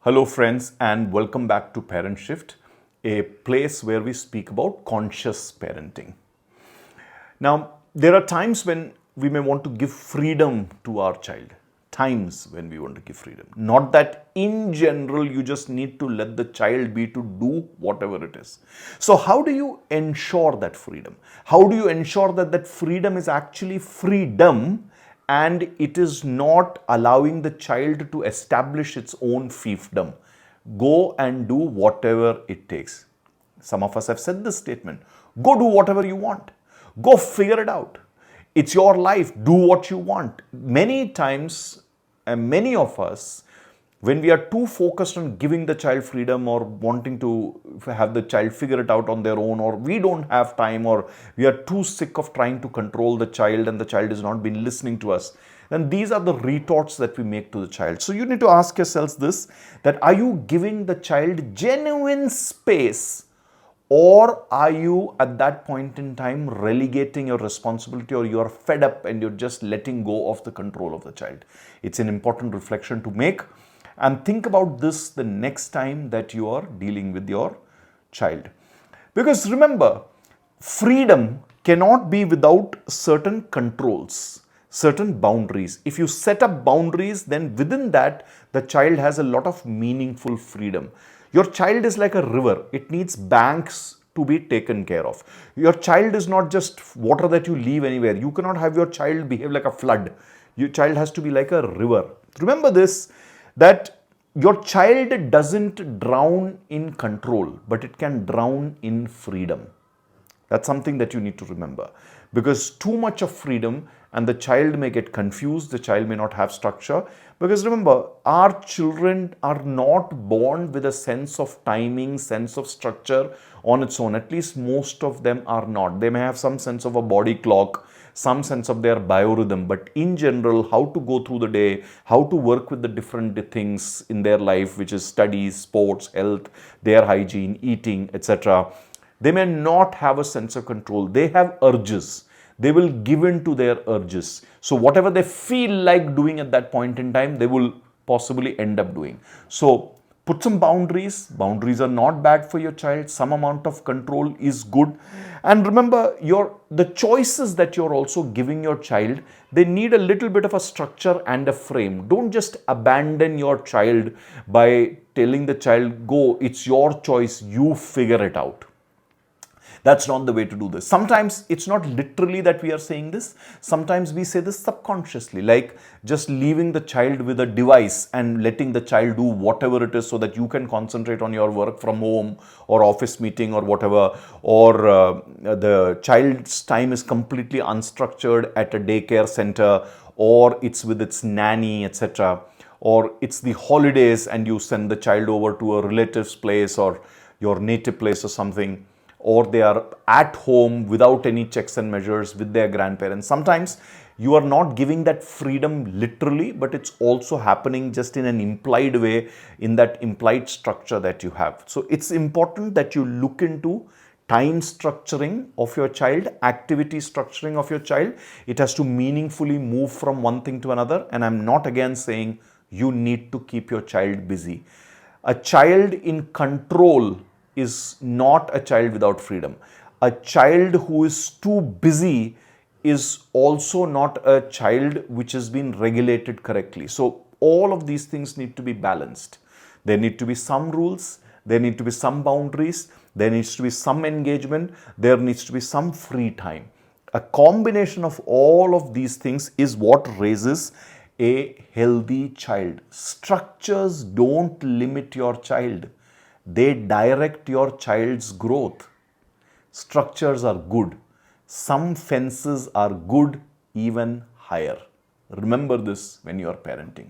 Hello, friends, and welcome back to Parent Shift, a place where we speak about conscious parenting. Now, there are times when we may want to give freedom to our child. Times when we want to give freedom. Not that in general you just need to let the child be to do whatever it is. So, how do you ensure that freedom? How do you ensure that that freedom is actually freedom and it is not allowing the child to establish its own fiefdom? Go and do whatever it takes. Some of us have said this statement: go do whatever you want. Go figure it out. It's your life. Do what you want. Many times, and many of us, when we are too focused on giving the child freedom or wanting to have the child figure it out on their own, or we don't have time, or we are too sick of trying to control the child and the child has not been listening to us, then these are the retorts that we make to the child. So you need to ask yourselves this, that are you giving the child genuine space, or are you at that point in time relegating your responsibility, or you're fed up and you're just letting go of the control of the child? It's an important reflection to make, and think about this the next time that you are dealing with your child. Because remember, freedom cannot be without certain controls, certain boundaries. If you set up boundaries, then within that, the child has a lot of meaningful freedom. Your child is like a river. It needs banks to be taken care of. Your child is not just water that you leave anywhere. You cannot have your child behave like a flood. Your child has to be like a river. Remember this, that your child doesn't drown in control, but it can drown in freedom. That's something that you need to remember, because too much of freedom and the child may get confused, the child may not have structure. Because remember, our children are not born with a sense of timing, sense of structure on its own. At least most of them are not. They may have some sense of a body clock, some sense of their biorhythm, but in general, how to go through the day, how to work with the different things in their life, which is studies, sports, health, their hygiene, eating, etc. They may not have a sense of control. They have urges. They will give in to their urges. So whatever they feel like doing at that point in time, they will possibly end up doing. So put some boundaries. Boundaries are not bad for your child. Some amount of control is good. And remember, the choices that you're also giving your child, they need a little bit of a structure and a frame. Don't just abandon your child by telling the child, go, it's your choice, you figure it out. That's not the way to do this. Sometimes it's not literally that we are saying this. Sometimes we say this subconsciously, like just leaving the child with a device and letting the child do whatever it is so that you can concentrate on your work from home or office meeting or whatever, or the child's time is completely unstructured at a daycare center, or it's with its nanny, etc. Or it's the holidays and you send the child over to a relative's place or your native place or something, or they are at home without any checks and measures with their grandparents. Sometimes you are not giving that freedom literally, but it's also happening just in an implied way, in that implied structure that you have. So it's important that you look into time structuring of your child, activity structuring of your child. It has to meaningfully move from one thing to another. And I'm not again saying you need to keep your child busy. A child in control is not a child without freedom. A child who is too busy is also not a child which has been regulated correctly. So all of these things need to be balanced. There need to be some rules, there need to be some boundaries, there needs to be some engagement, there needs to be some free time. A combination of all of these things is what raises a healthy child. Structures don't limit your child. They direct your child's growth. Structures are good. Some fences are good, even higher. Remember this when you are parenting.